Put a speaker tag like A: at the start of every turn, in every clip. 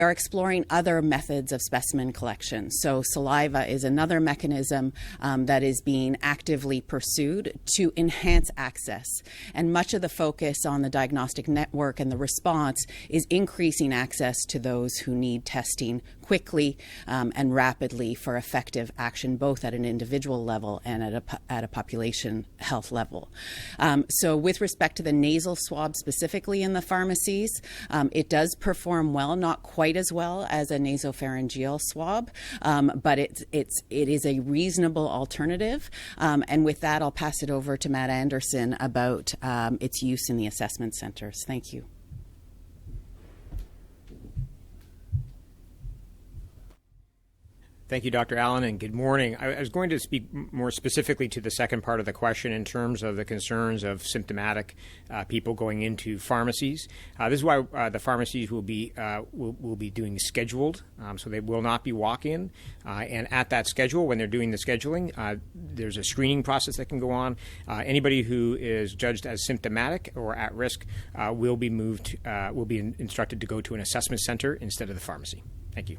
A: are exploring other methods of specimen collection. So saliva is another mechanism that is being actively pursued to enhance access. And much of the focus on the diagnostic network and the response is increasing access to those who need testing quickly and rapidly for effective action, both at an individual level and at a population health level. So with respect to the nasal swab specifically in the pharmacies, it does perform well, not quite as well as a nasopharyngeal swab, but it is a reasonable alternative. And with that, I'll pass it over to Matt Anderson about its use in the assessment centers. Thank you.
B: Thank you, Dr. Allen, and good morning. I was going to speak more specifically to the second part of the question in terms of the concerns of symptomatic people going into pharmacies. This is why the pharmacies will be doing scheduled, so they will not be walk-in. And at that schedule, when they're doing the scheduling, there's a screening process that can go on. Anybody who is judged as symptomatic or at risk will be instructed to go to an assessment center instead of the pharmacy. Thank you.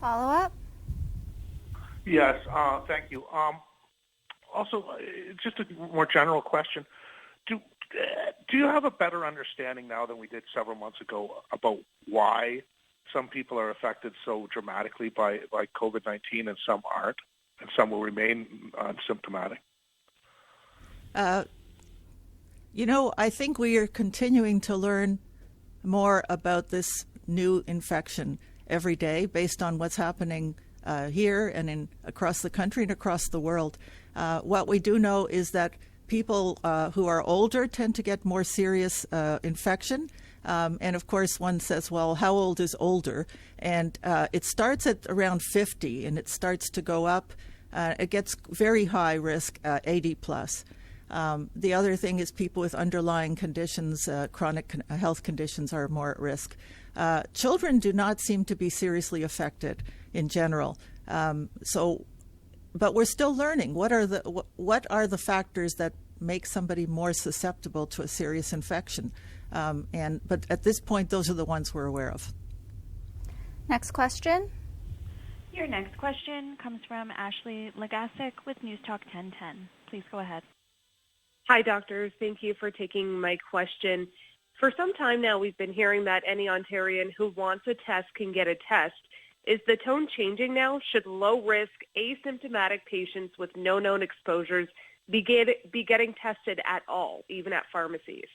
C: Follow up?
D: Yes, thank you. Also, just a more general question. Do you have a better understanding now than we did several months ago about why some people are affected so dramatically by COVID-19 and some aren't, and some will remain asymptomatic?
E: I think we are continuing to learn more about this new infection every day based on what's happening here and across the country and across the world. What we do know is that people who are older tend to get more serious infection. And of course, one says, well, how old is older? And it starts at around 50 and it starts to go up. It gets very high risk, 80 plus. The other thing is people with underlying conditions, chronic health conditions, are more at risk. Children do not seem to be seriously affected in general. But we're still learning. What are the factors that make somebody more susceptible to a serious infection? But at this point, those are the ones we're aware of.
C: Next question.
F: Your next question comes from Ashley Legasic with News Talk 1010. Please go ahead.
G: Hi, doctors. Thank you for taking my question. For some time now, we've been hearing that any Ontarian who wants a test can get a test. Is the tone changing now? Should low-risk, asymptomatic patients with no known exposures be getting tested at all, even at pharmacies?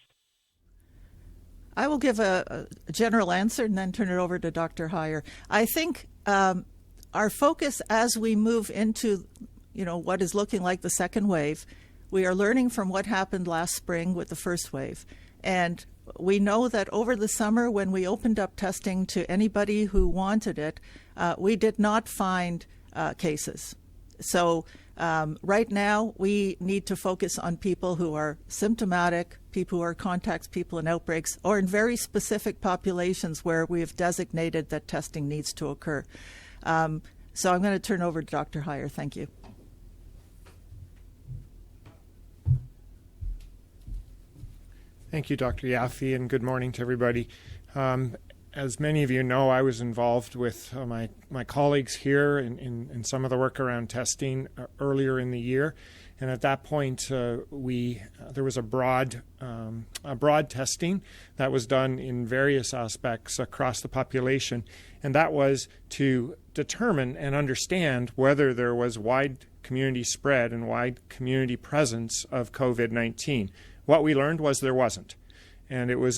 E: I will give a general answer and then turn it over to Dr. Heyer. I think our focus as we move into, what is looking like the second wave, we are learning from what happened last spring with the first wave. And we know that over the summer, when we opened up testing to anybody who wanted it, we did not find cases. So right now, we need to focus on people who are symptomatic, people who are contacts, people in outbreaks, or in very specific populations where we have designated that testing needs to occur. So I'm going to turn over to Dr. Heyer. Thank you.
H: Thank you, Dr. Yaffe, and good morning to everybody. As many of you know, I was involved with my colleagues here in some of the work around testing earlier in the year, and at that point, there was a broad testing that was done in various aspects across the population, and that was to determine and understand whether there was wide community spread and wide community presence of COVID-19. What we learned was there wasn't, and it was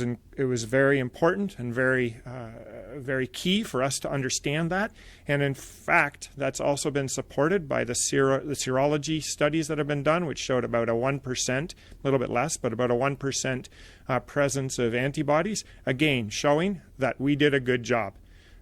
H: very important and very key for us to understand that. And in fact, that's also been supported by the serology studies that have been done, which showed about a 1%, a little bit less, but about a 1% presence of antibodies. Again, showing that we did a good job.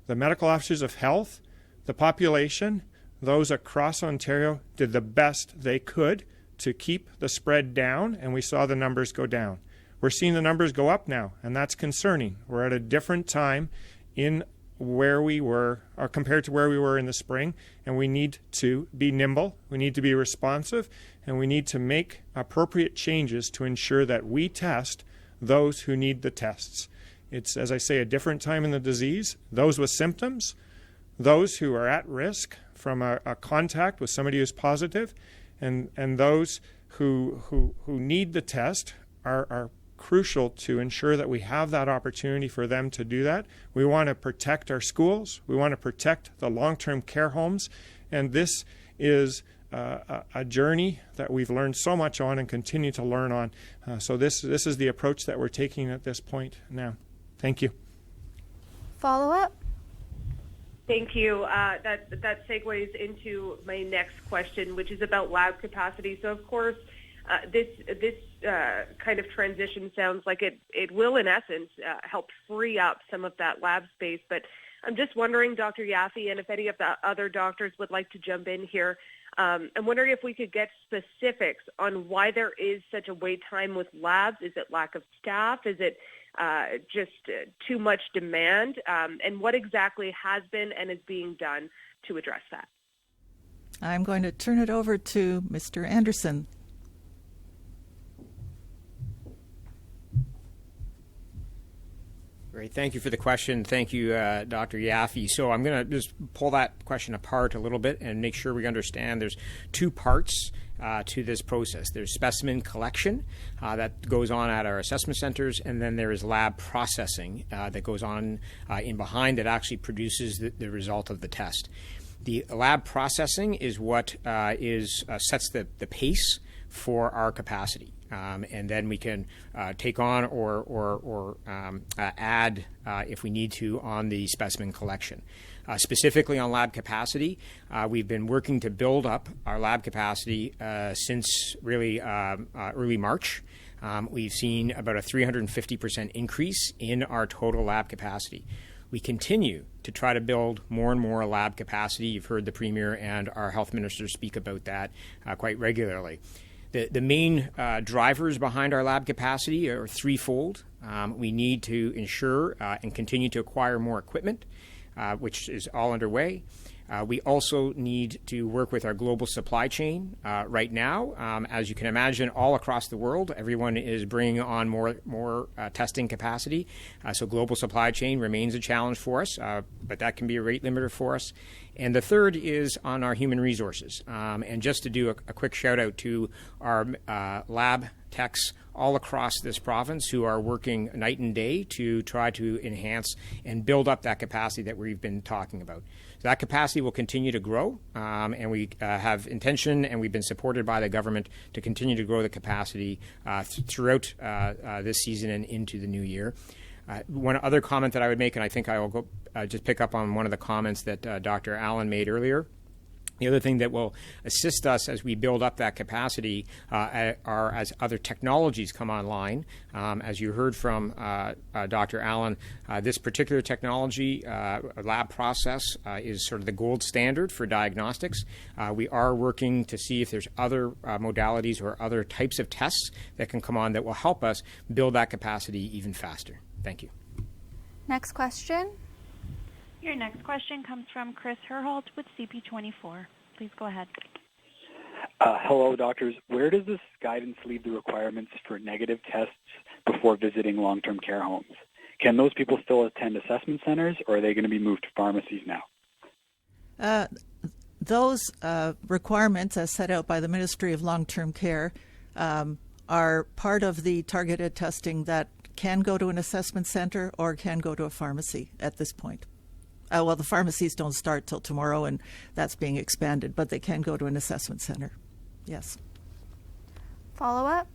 H: The medical officers of health, the population, those across Ontario did the best they could to keep the spread down, and we saw the numbers go down. We're seeing the numbers go up now, and that's concerning. We're at a different time in where we were, or compared to where we were in the spring, and we need to be nimble, we need to be responsive, and we need to make appropriate changes to ensure that we test those who need the tests. It's, as I say, a different time in the disease. Those with symptoms, those who are at risk from a contact with somebody who's positive, and those who need the test are crucial to ensure that we have that opportunity for them to do that. We want to protect our schools. We want to protect the long-term care homes. And this is a journey that we've learned so much on and continue to learn on. So this is the approach that we're taking at this point now. Thank you.
C: Follow up?
G: Thank you. That segues into my next question, which is about lab capacity. So, of course, this kind of transition sounds like it will, in essence, help free up some of that lab space. But I'm just wondering, Dr. Yaffe, and if any of the other doctors would like to jump in here, I'm wondering if we could get specifics on why there is such a wait time with labs. Is it lack of staff? Is it just too much demand? And what exactly has been and is being done to address that?
E: I'm going to turn it over to Mr. Anderson.
B: Great. Thank you for the question. Thank you, Dr. Yaffe. So I'm going to just pull that question apart a little bit and make sure we understand there's two parts to this process. There's specimen collection that goes on at our assessment centers, and then there is lab processing that goes on in behind that actually produces the result of the test. The lab processing is what sets the pace for our capacity. And then we can take on or add, if we need to, on the specimen collection. Specifically on lab capacity, we've been working to build up our lab capacity since really early March. We've seen about a 350% increase in our total lab capacity. We continue to try to build more and more lab capacity. You've heard the Premier and our health minister speak about that quite regularly. The main drivers behind our lab capacity are threefold. We need to ensure and continue to acquire more equipment, which is all underway. We also need to work with our global supply chain right now. As you can imagine, all across the world, everyone is bringing on more testing capacity. So global supply chain remains a challenge for us, but that can be a rate limiter for us. And the third is on our human resources. And just to do a quick shout out to our lab techs all across this province who are working night and day to try to enhance and build up that capacity that we've been talking about. So that capacity will continue to grow, and we have intention, and we've been supported by the government to continue to grow the capacity throughout this season and into the new year. One other comment that I would make, and I think I will go just pick up on one of the comments that Dr. Allen made earlier. The other thing that will assist us as we build up that capacity are as other technologies come online. As you heard from Dr. Allen, this particular technology, lab process, is sort of the gold standard for diagnostics. We are working to see if there's other modalities or other types of tests that can come on that will help us build that capacity even faster. Thank you.
C: Next question.
F: Your next question comes from Chris Herholt with CP24. Please go ahead.
I: Hello, doctors. Where does this guidance leave the requirements for negative tests before visiting long-term care homes? Can those people still attend assessment centers, or are they going to be moved to pharmacies now?
E: Those requirements, as set out by the Ministry of Long-Term Care, are part of the targeted testing that can go to an assessment center or can go to a pharmacy at this point. Well, the pharmacies don't start till tomorrow, and that's being expanded, but they can go to an assessment center. Yes.
C: Follow up?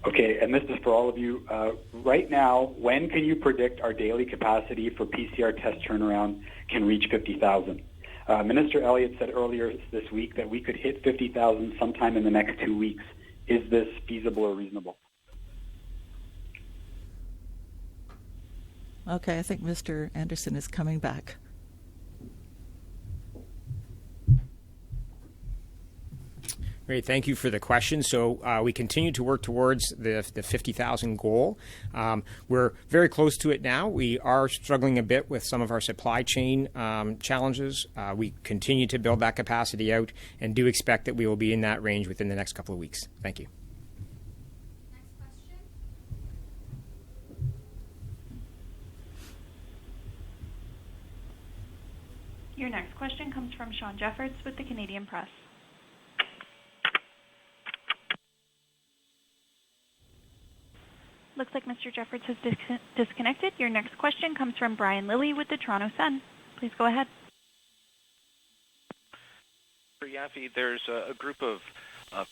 I: Okay, and this is for all of you. Right now, when can you predict our daily capacity for PCR test turnaround can reach 50,000? Minister Elliott said earlier this week that we could hit 50,000 sometime in the next 2 weeks. Is this feasible or reasonable?
E: Okay, I think Mr. Anderson is coming back.
B: Great, thank you for the question. So we continue to work towards the 50,000 goal. We're very close to it now. We are struggling a bit with some of our supply chain challenges. We continue to build that capacity out and do expect that we will be in that range within the next couple of weeks. Thank you.
F: Your next question comes from Sean Jeffords with the Canadian Press. Looks like Mr. Jeffords has disconnected. Your next question comes from Brian Lilly with the Toronto Sun. Please go ahead.
J: For Yaffe, there's a group of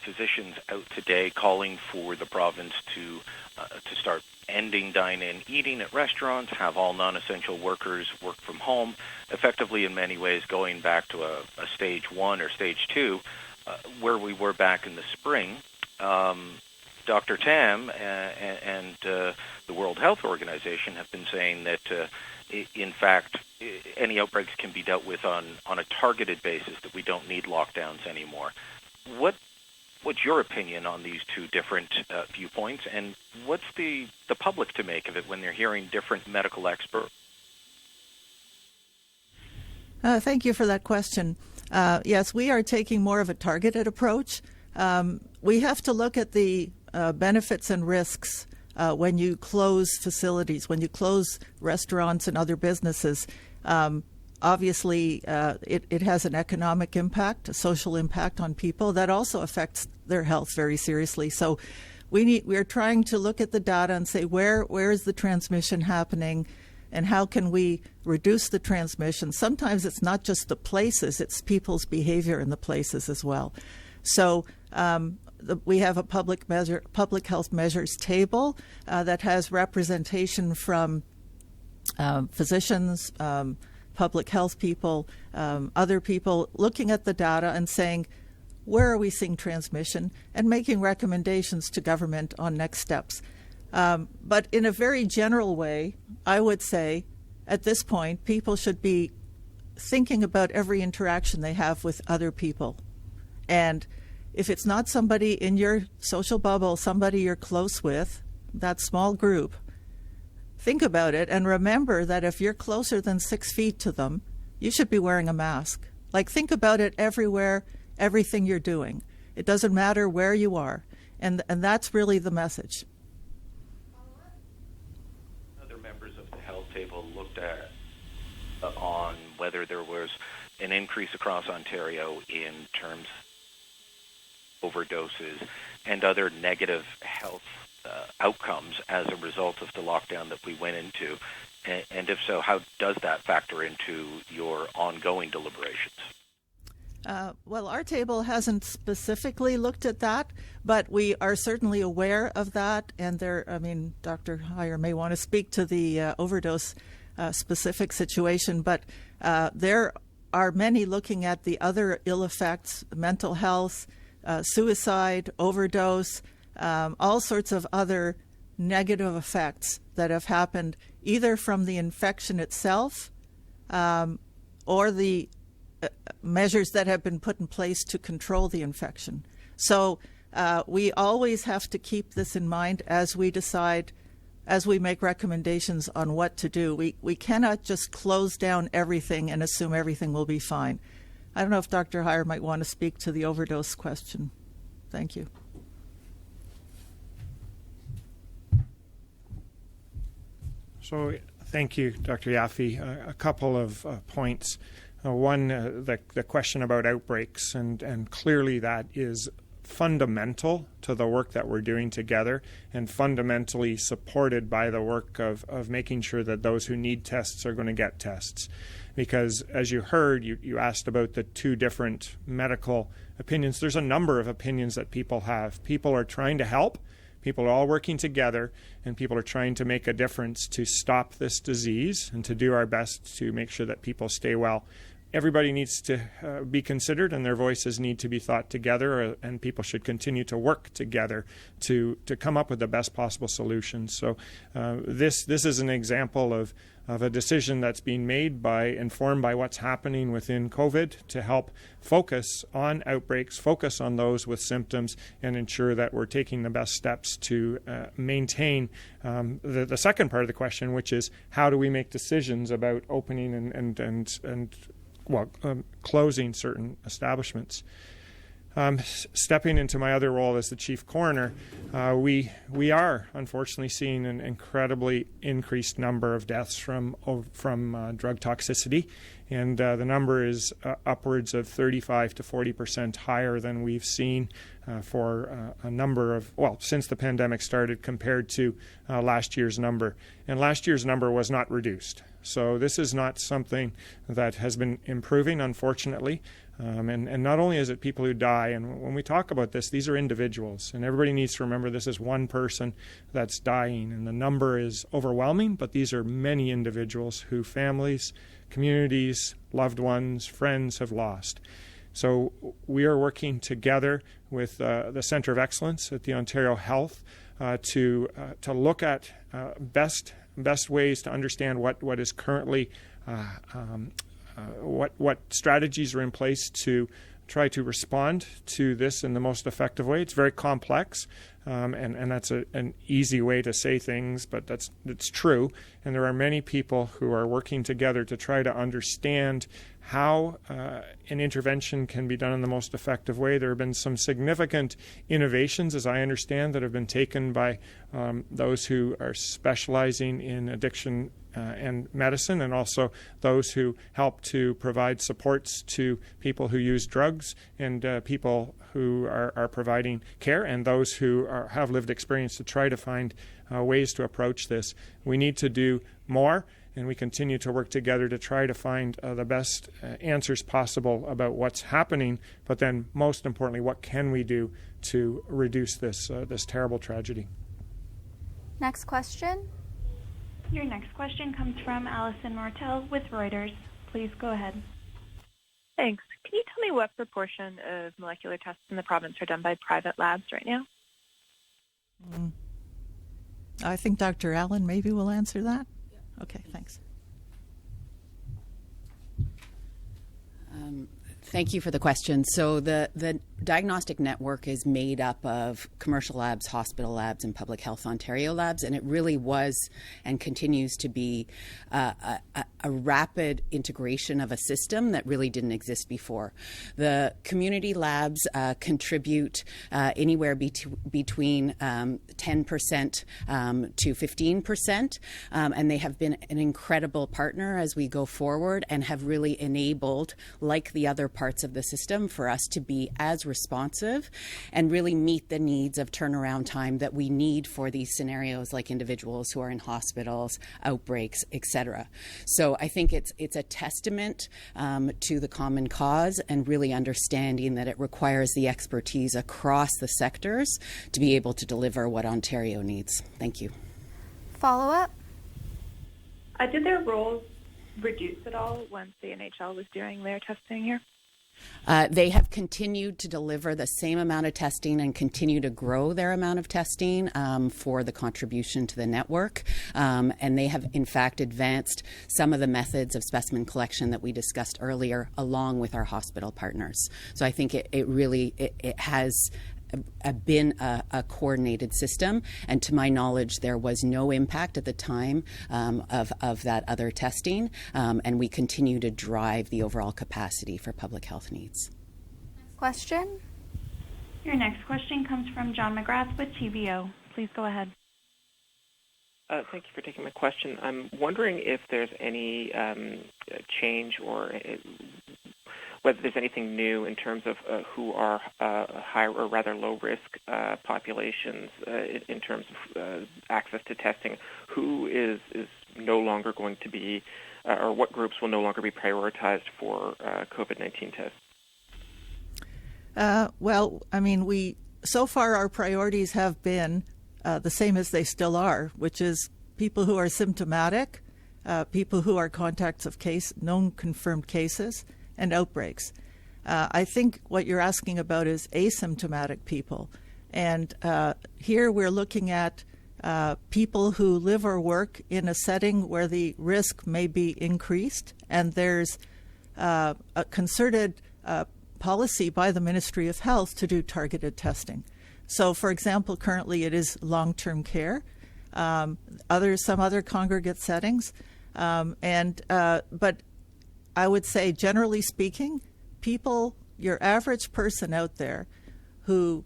J: physicians out today calling for the province to start ending dine-in eating at restaurants, have all non-essential workers work from home, effectively in many ways going back to a stage 1 or stage 2, where we were back in the spring. Dr. Tam and the World Health Organization have been saying that, in fact, any outbreaks can be dealt with on a targeted basis, that we don't need lockdowns anymore. What's your opinion on these two different viewpoints, and what's the public to make of it when they're hearing different medical experts?
E: Thank you for that question. Yes, we are taking more of a targeted approach. We have to look at the benefits and risks when you close facilities, when you close restaurants and other businesses. Obviously, it has an economic impact, a social impact on people that also affects their health very seriously. So we are trying to look at the data and say where is the transmission happening and how can we reduce the transmission. Sometimes it's not just the places, it's people's behavior in the places as well. So we have a public health measures table that has representation from physicians, public health people, other people looking at the data and saying, where are we seeing transmission, and making recommendations to government on next steps. But in a very general way, I would say at this point, people should be thinking about every interaction they have with other people. And if it's not somebody in your social bubble, somebody you're close with, that small group, think about it and remember that if you're closer than 6 feet to them, you should be wearing a mask. Like, think about it everywhere, everything you're doing. It doesn't matter where you are. And that's really the message.
J: Other members of the health table looked at on whether there was an increase across Ontario in terms of overdoses and other negative health outcomes as a result of the lockdown that we went into. And if so, how does that factor into your ongoing deliberations?
E: Well, our table hasn't specifically looked at that, but we are certainly aware of that. And Dr. Heyer may want to speak to the overdose specific situation, but there are many looking at the other ill effects, mental health, suicide, overdose, all sorts of other negative effects that have happened either from the infection itself or the measures that have been put in place to control the infection. So we always have to keep this in mind as we decide, as we make recommendations on what to do. We cannot just close down everything and assume everything will be fine. I don't know if Dr. Heyer might want to speak to the overdose question. Thank you.
H: So thank you, Dr. Yaffe. A couple of points. One, the question about outbreaks, and clearly that is fundamental to the work that we're doing together and fundamentally supported by the work of making sure that those who need tests are going to get tests. Because as you heard, you asked about the two different medical opinions. There's a number of opinions that people have. People are trying to help. People are all working together, and people are trying to make a difference to stop this disease and to do our best to make sure that people stay well. Everybody needs to be considered, and their voices need to be thought together, and people should continue to work together to come up with the best possible solutions. So this is an example of a decision that's being made informed by what's happening within COVID to help focus on outbreaks, focus on those with symptoms, and ensure that we're taking the best steps to maintain the second part of the question, which is how do we make decisions about opening and closing certain establishments. Stepping into my other role as the chief coroner, we are unfortunately seeing an incredibly increased number of deaths from drug toxicity, and the number is upwards of 35 to 40% higher than we've seen for a number of, since the pandemic started compared to last year's number. And last year's number was not reduced. So this is not something that has been improving, unfortunately. And not only is it people who die, and when we talk about this, these are individuals, and everybody needs to remember this is one person that's dying, and the number is overwhelming, but these are many individuals who families, communities, loved ones, friends have lost. So we are working together with the Centre of Excellence at the Ontario Health to look at best ways to understand what is currently what strategies are in place to try to respond to this in the most effective way. It's very complex, and that's an easy way to say things, but it's true. And there are many people who are working together to try to understand how an intervention can be done in the most effective way. There have been some significant innovations, as I understand, that have been taken by those who are specializing in addiction and medicine, and also those who help to provide supports to people who use drugs, and people who are providing care, and those who have lived experience to try to find ways to approach this. We need to do more, and we continue to work together to try to find the best answers possible about what's happening, but then most importantly, what can we do to reduce this terrible tragedy.
C: Next question.
F: Your next question comes from Allison Martel with Reuters. Please go ahead.
K: Thanks. Can you tell me what proportion of molecular tests in the province are done by private labs right now?
E: I think Dr. Allen maybe will answer that. Okay, thanks.
A: Thank you for the question. So the diagnostic network is made up of commercial labs, hospital labs, and Public Health Ontario labs, and it really was and continues to be a rapid integration of a system that really didn't exist before. The community labs contribute anywhere between 10% to 15%, and they have been an incredible partner as we go forward and have really enabled, like the other parts of the system, for us to be as responsive and really meet the needs of turnaround time that we need for these scenarios, like individuals who are in hospitals, outbreaks, etc. So I think it's a testament to the common cause, and really understanding that it requires the expertise across the sectors to be able to deliver what Ontario needs. Thank you.
C: Follow-up?
K: Did their roles reduce at all once the NHL was doing their testing here?
A: They have continued to deliver the same amount of testing and continue to grow their amount of testing for the contribution to the network. And they have, in fact, advanced some of the methods of specimen collection that we discussed earlier, along with our hospital partners. So I think it really has been a coordinated system, and to my knowledge there was no impact at the time of that other testing, and we continue to drive the overall capacity for public health needs.
C: Question?
F: Your next question comes from John McGrath with TVO. Please go ahead.
L: Thank you for taking my question. I'm wondering if there's any change or whether there's anything new in terms of who are high or rather low-risk populations in terms of access to testing. Who is no longer going to be, or what groups will no longer be prioritized for COVID-19 tests?
E: Well, I mean, so far our priorities have been the same as they still are, which is people who are symptomatic, people who are contacts of known confirmed cases, and outbreaks. I think what you're asking about is asymptomatic people. And here we're looking at people who live or work in a setting where the risk may be increased, and there's a concerted policy by the Ministry of Health to do targeted testing. So, for example, currently it is long-term care, some other congregate settings, but I would say, generally speaking, people your average person out there who,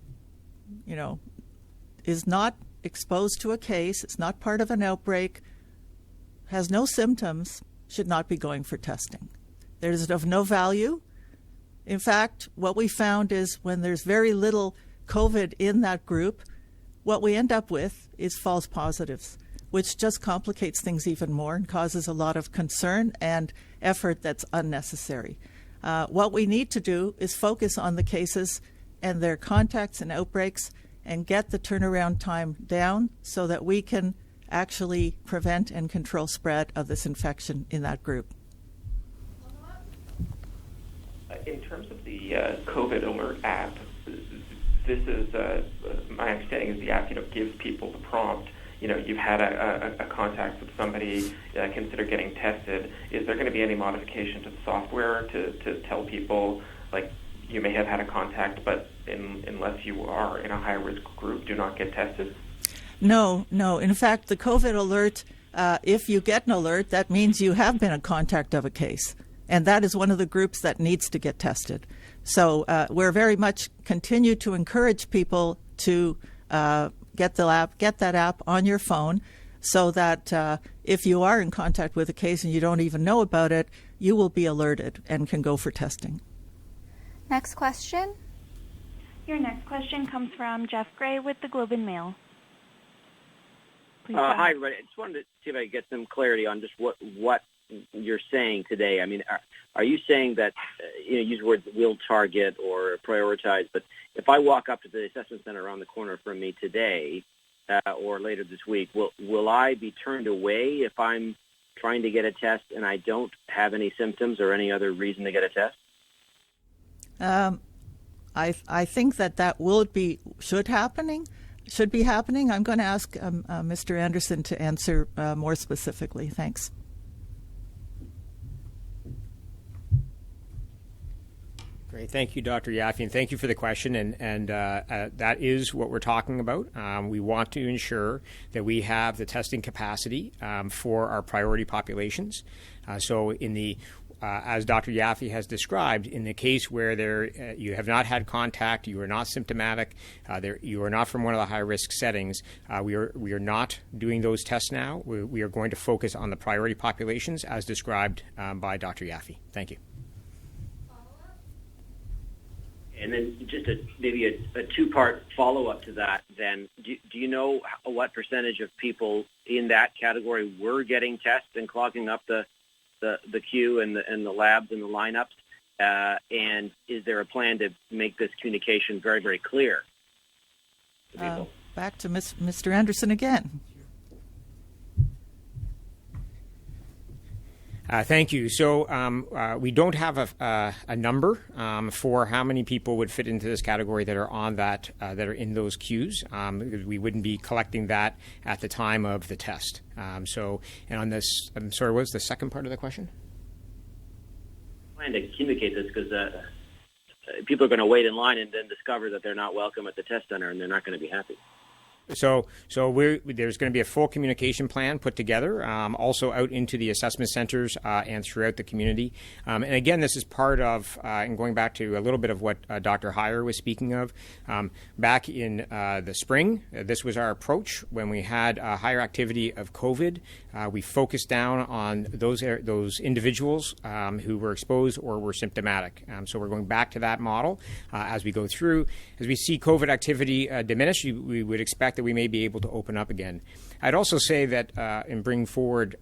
E: is not exposed to a case, it's not part of an outbreak, has no symptoms, should not be going for testing. There's of no value. In fact, what we found is when there's very little COVID in that group, what we end up with is false positives, which just complicates things even more and causes a lot of concern and effort that's unnecessary. What we need to do is focus on the cases and their contacts and outbreaks and get the turnaround time down so that we can actually prevent and control spread of this infection in that group.
L: In terms of the COVID Alert app, this is my understanding is the app gives people the prompt. You've had a contact with somebody, consider getting tested. Is there going to be any modification to the software to tell people, like, you may have had a contact, but unless you are in a high-risk group, do not get tested?
E: No. In fact, the COVID Alert, if you get an alert, that means you have been a contact of a case. And that is one of the groups that needs to get tested. So we're very much continue to encourage people to get that app on your phone so that if you are in contact with a case and you don't even know about it, you will be alerted and can go for testing.
C: Next question.
F: Your next question comes from Jeff Gray with the Globe and Mail.
M: Hi, everybody. I just wanted to see if I could get some clarity on just what you're saying today. I mean, are you saying that, use the word will target or prioritize, but if I walk up to the assessment center around the corner from me today or later this week, will I be turned away if I'm trying to get a test and I don't have any symptoms or any other reason to get a test?
E: I think that should be happening. I'm going to ask Mr. Anderson to answer more specifically. Thanks.
B: Great. Thank you, Dr. Yaffe, and thank you for the question. And that is what we're talking about. We want to ensure that we have the testing capacity for our priority populations. So in the as Dr. Yaffe has described, in the case where you have not had contact, you are not symptomatic, you are not from one of the high-risk settings, we are not doing those tests now. We are going to focus on the priority populations as described by Dr. Yaffe. Thank you.
M: And then just maybe a two-part follow-up to that then. Do you know what percentage of people in that category were getting tests and clogging up the queue and the labs and the lineups? And is there a plan to make this communication very, very clear to people?
E: Back to Mr. Anderson again.
B: Thank you. So we don't have a number for how many people would fit into this category that are on that are in those queues. We wouldn't be collecting that at the time of the test. And on this, I'm sorry, what was the second part of the question?
M: I'm trying to communicate this because people are going to wait in line and then discover that they're not welcome at the test center and they're not going to be happy.
B: So there's going to be a full communication plan put together, also out into the assessment centers and throughout the community. And again, this is part of, and going back to a little bit of what Dr. Heyer was speaking of, back in the spring, this was our approach when we had higher activity of COVID. We focused down on those individuals who were exposed or were symptomatic. So we're going back to that model as we go through. As we see COVID activity diminish, we would expect that we may be able to open up again. I'd also say that and bring forward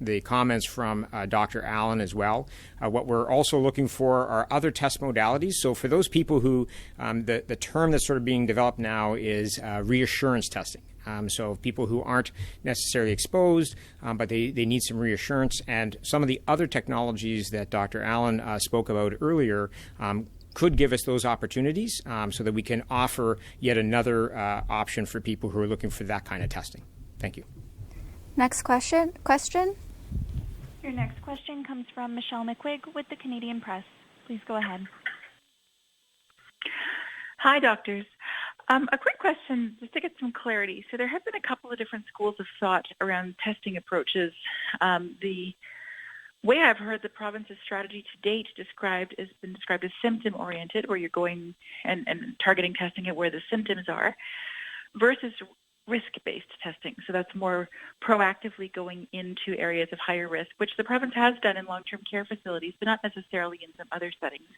B: the comments from Dr. Allen as well. What we're also looking for are other test modalities. So for those people who, the term that's sort of being developed now is reassurance testing. So people who aren't necessarily exposed, but they need some reassurance. And some of the other technologies that Dr. Allen spoke about earlier could give us those opportunities so that we can offer yet another option for people who are looking for that kind of testing. Thank you.
C: Next question.
F: Your next question comes from Michelle McQuigg with the Canadian Press. Please go ahead.
K: Hi, doctors. A quick question, just to get some clarity. So there have been a couple of different schools of thought around testing approaches. The way I've heard the province's strategy to date has been described as symptom-oriented, where you're going and targeting testing at where the symptoms are, versus risk-based testing. So that's more proactively going into areas of higher risk, which the province has done in long-term care facilities, but not necessarily in some other settings.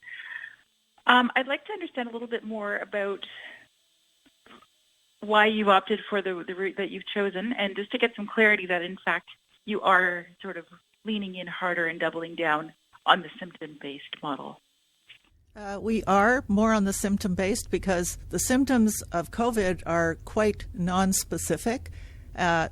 K: I'd like to understand a little bit more about why you opted for the route that you've chosen, and just to get some clarity that, in fact, you are sort of leaning in harder and doubling down on the symptom-based model.
E: We are more on the symptom-based because the symptoms of COVID are quite non-specific.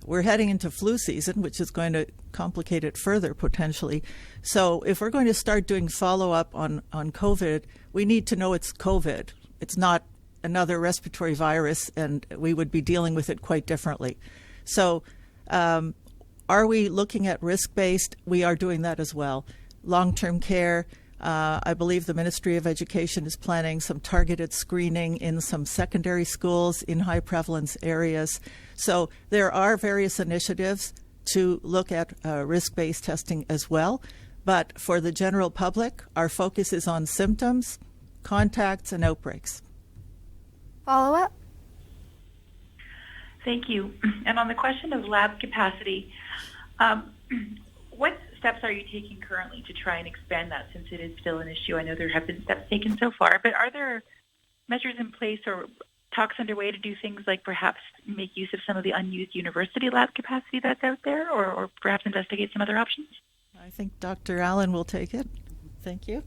E: We're heading into flu season, which is going to complicate it further potentially. So if we're going to start doing follow-up on COVID, we need to know it's COVID. It's not another respiratory virus, and we would be dealing with it quite differently. So are we looking at risk-based? We are doing that as well. Long-term care, I believe the Ministry of Education is planning some targeted screening in some secondary schools in high prevalence areas. So there are various initiatives to look at risk-based testing as well. But for the general public, our focus is on symptoms, contacts, and outbreaks.
C: Follow-up?
K: Thank you. And on the question of lab capacity, what steps are you taking currently to try and expand that, since it is still an issue? I know there have been steps taken so far, but are there measures in place or talks underway to do things like perhaps make use of some of the unused university lab capacity that's out there, or perhaps investigate some other options?
E: I think Dr. Allen will take it. Thank you.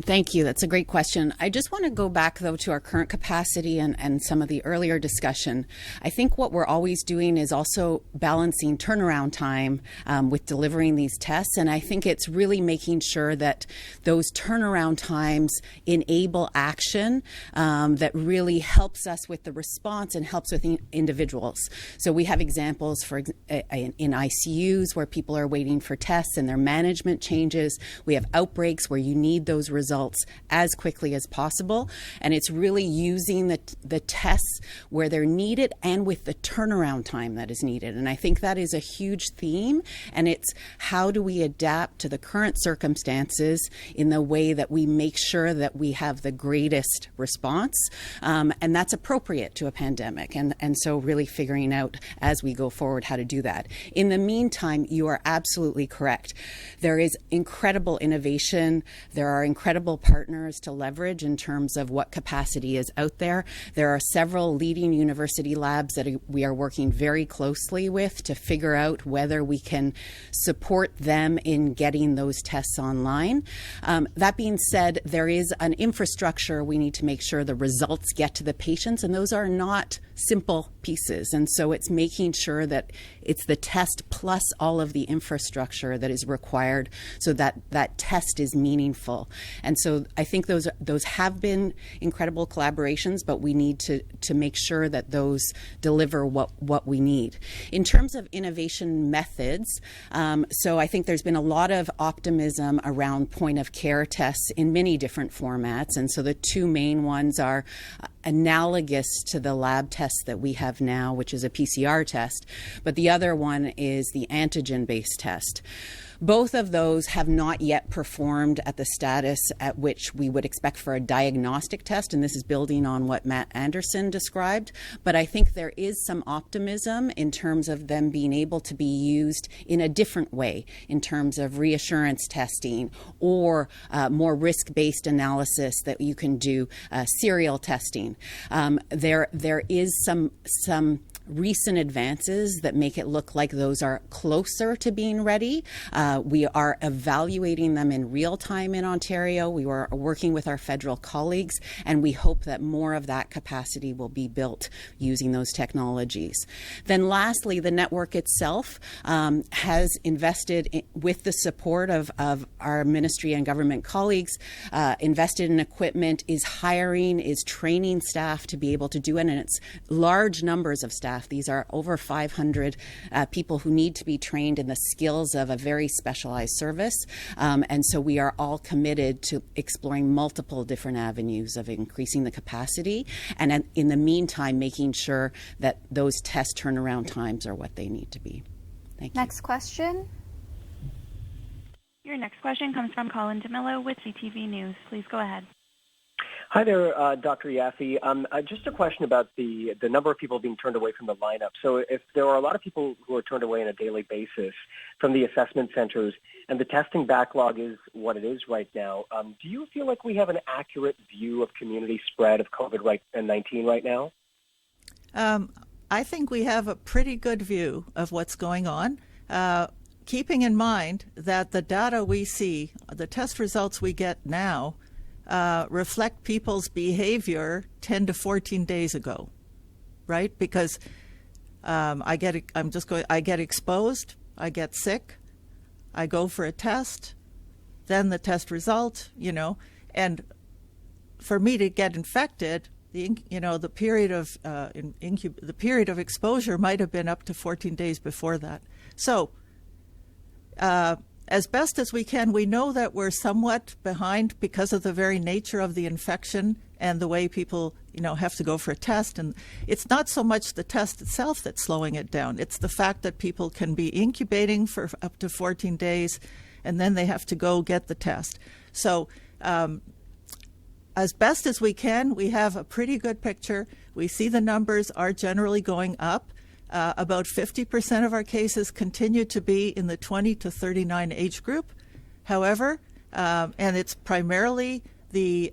A: Thank you. That's a great question. I just want to go back, though, to our current capacity and some of the earlier discussion. I think what we're always doing is also balancing turnaround time with delivering these tests. And I think it's really making sure that those turnaround times enable action that really helps us with the response and helps with individuals. So we have examples in ICUs where people are waiting for tests and their management changes. We have outbreaks where you need those results as quickly as possible, and it's really using the tests where they're needed and with the turnaround time that is needed. And I think that is a huge theme, and it's how do we adapt to the current circumstances in the way that we make sure that we have the greatest response, and that's appropriate to a pandemic, and so really figuring out as we go forward how to do that. In the meantime, you are absolutely correct. There is incredible innovation. There are incredible partners to leverage in terms of what capacity is out there. There are several leading university labs that we are working very closely with to figure out whether we can support them in getting those tests online. That being said, there is an infrastructure. We need to make sure the results get to the patients, and those are not simple pieces. And so it's making sure that it's the test plus all of the infrastructure that is required so that that test is meaningful. And so I think those have been incredible collaborations, but we need to make sure that those deliver what we need. In terms of innovation methods, so I think there's been a lot of optimism around point of care tests in many different formats. And so the two main ones are analogous to the lab tests that we have now, which is a PCR test, but the other one is the antigen-based test. Both of those have not yet performed at the status at which we would expect for a diagnostic test, and this is building on what Matt Anderson described. But I think there is some optimism in terms of them being able to be used in a different way, in terms of reassurance testing or more risk-based analysis that you can do serial testing. There is some recent advances that make it look like those are closer to being ready. We are evaluating them in real time in Ontario. We are working with our federal colleagues, and we hope that more of that capacity will be built using those technologies. Then lastly, the network itself has invested with the support of our ministry and government colleagues, invested in equipment, is hiring, is training staff to be able to do it, and it's large numbers of staff. These are over 500 people who need to be trained in the skills of a very specialized service. And so we are all committed to exploring multiple different avenues of increasing the capacity, and in the meantime, making sure that those test turnaround times are what they need to be. Thank you.
C: Next question.
F: Your next question comes from Colin DeMillo with CTV News. Please go ahead.
N: Hi there, Dr. Yaffe. Just a question about the number of people being turned away from the lineup. So if there are a lot of people who are turned away on a daily basis from the assessment centers and the testing backlog is what it is right now, do you feel like we have an accurate view of community spread of COVID-19 right now?
E: I think we have a pretty good view of what's going on, keeping in mind that the data we see, the test results we get now, reflect people's behavior 10 to 14 days ago, right? Because I get exposed, I get sick, I go for a test, then the test result, and for me to get infected, the period of exposure might have been up to 14 days before that. So, as best as we can, we know that we're somewhat behind because of the very nature of the infection and the way people, have to go for a test. And it's not so much the test itself that's slowing it down. It's the fact that people can be incubating for up to 14 days, and then they have to go get the test. So as best as we can, we have a pretty good picture. We see the numbers are generally going up. About 50% of our cases continue to be in the 20 to 39 age group. However, and it's primarily the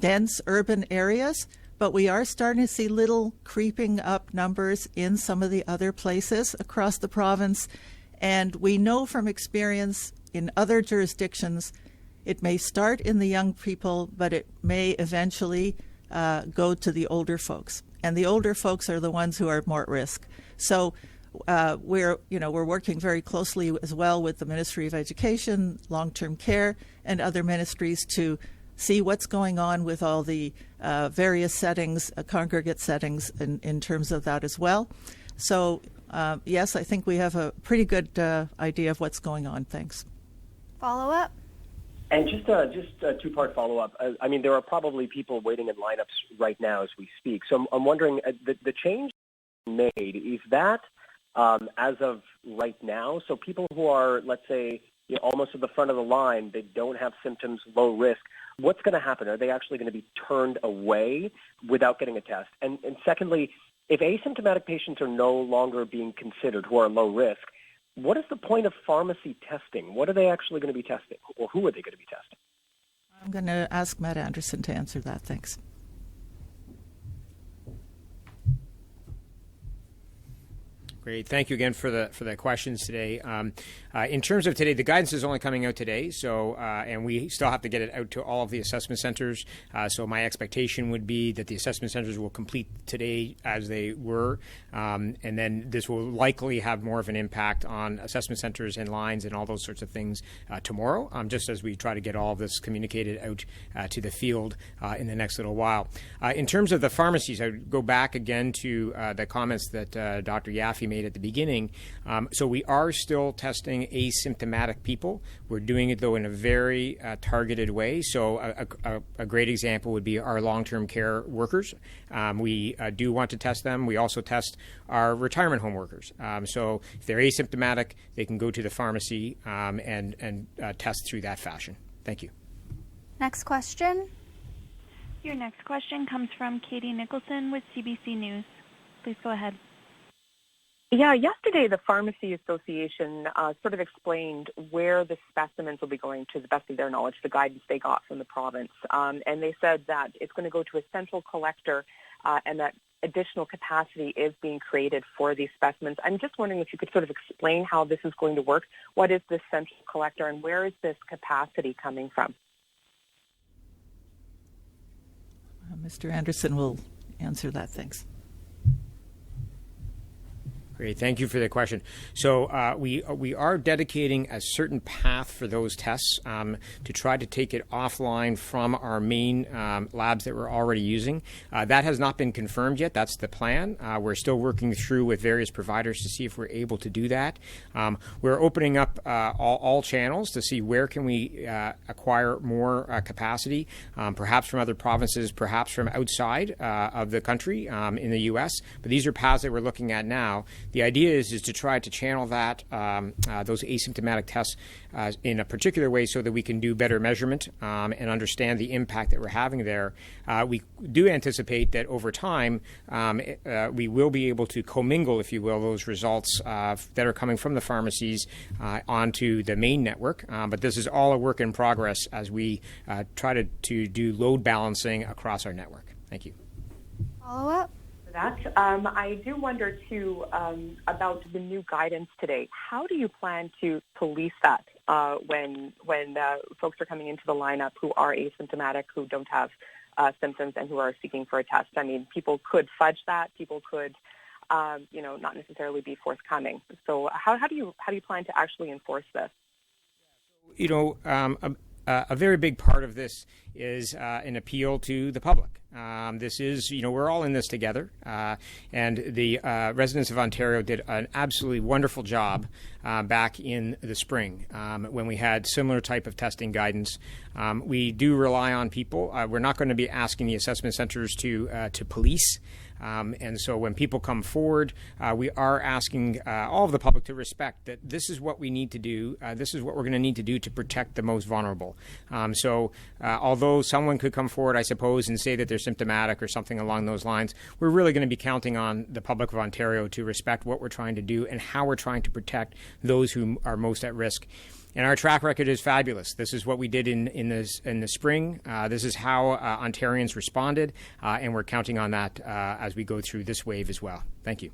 E: dense urban areas, but we are starting to see little creeping up numbers in some of the other places across the province. And we know from experience in other jurisdictions, it may start in the young people, but it may eventually go to the older folks. And the older folks are the ones who are more at risk. So we're working very closely as well with the Ministry of Education, Long-Term Care, and other ministries to see what's going on with all the various settings, congregate settings in terms of that as well. So yes, I think we have a pretty good idea of what's going on. Thanks.
C: Follow up.
N: And just a two-part follow-up. I mean, there are probably people waiting in lineups right now as we speak. So I'm wondering, the change made, is that as of right now? So people who are, let's say, almost at the front of the line, they don't have symptoms, low risk, what's going to happen? Are they actually going to be turned away without getting a test? And secondly, if asymptomatic patients are no longer being considered who are low risk, what is the point of pharmacy testing? What are they actually going to be testing, or who are they going to be testing?
E: I'm going to ask Matt Anderson to answer that. Thanks.
B: Great. Thank you again for the questions today. In terms of today, the guidance is only coming out today, so and we still have to get it out to all of the assessment centers. So my expectation would be that the assessment centers will complete today as they were, and then this will likely have more of an impact on assessment centers and lines and all those sorts of things tomorrow, just as we try to get all of this communicated out to the field in the next little while. In terms of the pharmacies, I would go back again to the comments that Dr. Yaffe made at the beginning. So we are still testing asymptomatic people. We're doing it, though, in a very targeted way. So a great example would be our long-term care workers. We do want to test them. We also test our retirement home workers. So if they're asymptomatic, they can go to the pharmacy and test through that fashion. Thank you.
C: Next question.
F: Your next question comes from Katie Nicholson with CBC News. Please go ahead.
O: Yeah, yesterday the Pharmacy Association sort of explained where the specimens will be going to the best of their knowledge, the guidance they got from the province. And they said that it's going to go to a central collector and that additional capacity is being created for these specimens. I'm just wondering if you could sort of explain how this is going to work. What is this central collector and where is this capacity coming from?
E: Mr. Anderson will answer that. Thanks.
B: Great. Thank you for the question. So we are dedicating a certain path for those tests to try to take it offline from our main labs that we're already using. That has not been confirmed yet. That's the plan. We're still working through with various providers to see if we're able to do that. We're opening up all channels to see where can we acquire more capacity, perhaps from other provinces, perhaps from outside of the country in the U.S. But these are paths that we're looking at now the idea is to try to channel that those asymptomatic tests in a particular way so that we can do better measurement and understand the impact that we're having there. We do anticipate that over time we will be able to commingle, if you will, those results that are coming from the pharmacies onto the main network. But this is all a work in progress as we try to do load balancing across our network. Thank you.
C: Follow up?
O: That. I do wonder, too, about the new guidance today. How do you plan to police that when folks are coming into the lineup who are asymptomatic, who don't have symptoms, and who are seeking for a test? I mean, people could fudge that. People could, not necessarily be forthcoming. So how do you plan to actually enforce this?
B: A very big part of this is an appeal to the public. This is, we're all in this together, and the residents of Ontario did an absolutely wonderful job back in the spring when we had similar type of testing guidance. We do rely on people. We're not going to be asking the assessment centers to police. And so when people come forward, we are asking all of the public to respect that this is what we need to do. This is what we're going to need to do to protect the most vulnerable. So although someone could come forward, I suppose, and say that they're symptomatic or something along those lines, we're really going to be counting on the public of Ontario to respect what we're trying to do and how we're trying to protect those who are most at risk. And our track record is fabulous. This is what we did in the spring. This is how Ontarians responded, and we're counting on that as we go through this wave as well. Thank you.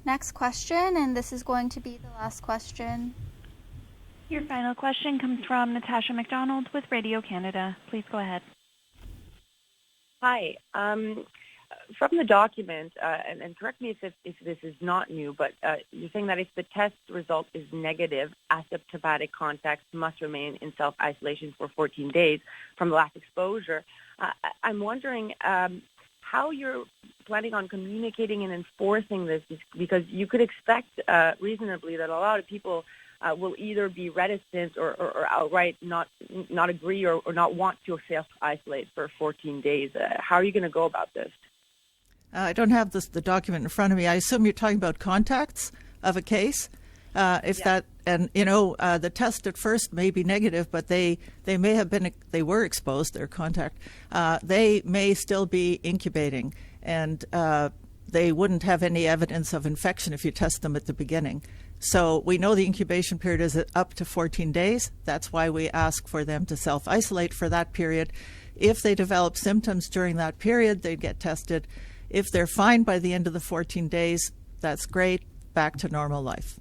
C: Next question, and this is going to be the last question.
F: Your final question comes from Natasha McDonald with Radio Canada. Please go ahead.
P: Hi. From the document, and correct me if this is not new, but you're saying that if the test result is negative, asymptomatic contacts must remain in self-isolation for 14 days from last exposure. I'm wondering how you're planning on communicating and enforcing this, because you could expect reasonably that a lot of people will either be reticent or outright not agree or not want to self-isolate for 14 days. How are you going to go about this?
E: I don't have the document in front of me. I assume you're talking about contacts of a case. The test at first may be negative, but they may have been, they were exposed, their contact. They may still be incubating, and they wouldn't have any evidence of infection if you test them at the beginning. So we know the incubation period is up to 14 days. That's why we ask for them to self-isolate for that period. If they develop symptoms during that period, they get tested. If they're fine by the end of the 14 days, that's great. Back to normal life.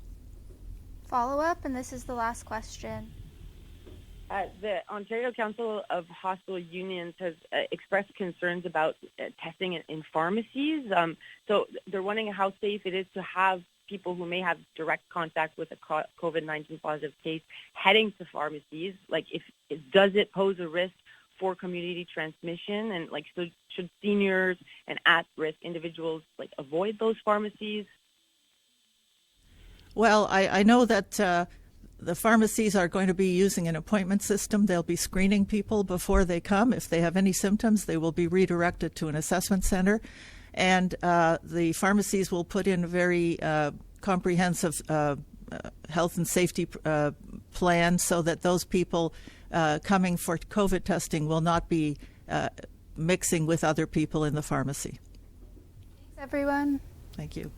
C: Follow up, and this is the last question.
P: The Ontario Council of Hospital Unions has expressed concerns about testing in pharmacies. So they're wondering how safe it is to have people who may have direct contact with a COVID-19 positive case heading to pharmacies. Does it pose a risk for community transmission, and so should seniors and at-risk individuals avoid those pharmacies?
E: Well, I know that the pharmacies are going to be using an appointment system. They'll be screening people before they come. If they have any symptoms, they will be redirected to an assessment center, and the pharmacies will put in a very comprehensive health and safety plan so that those people coming for COVID testing will not be mixing with other people in the pharmacy.
C: Thanks, everyone.
E: Thank you.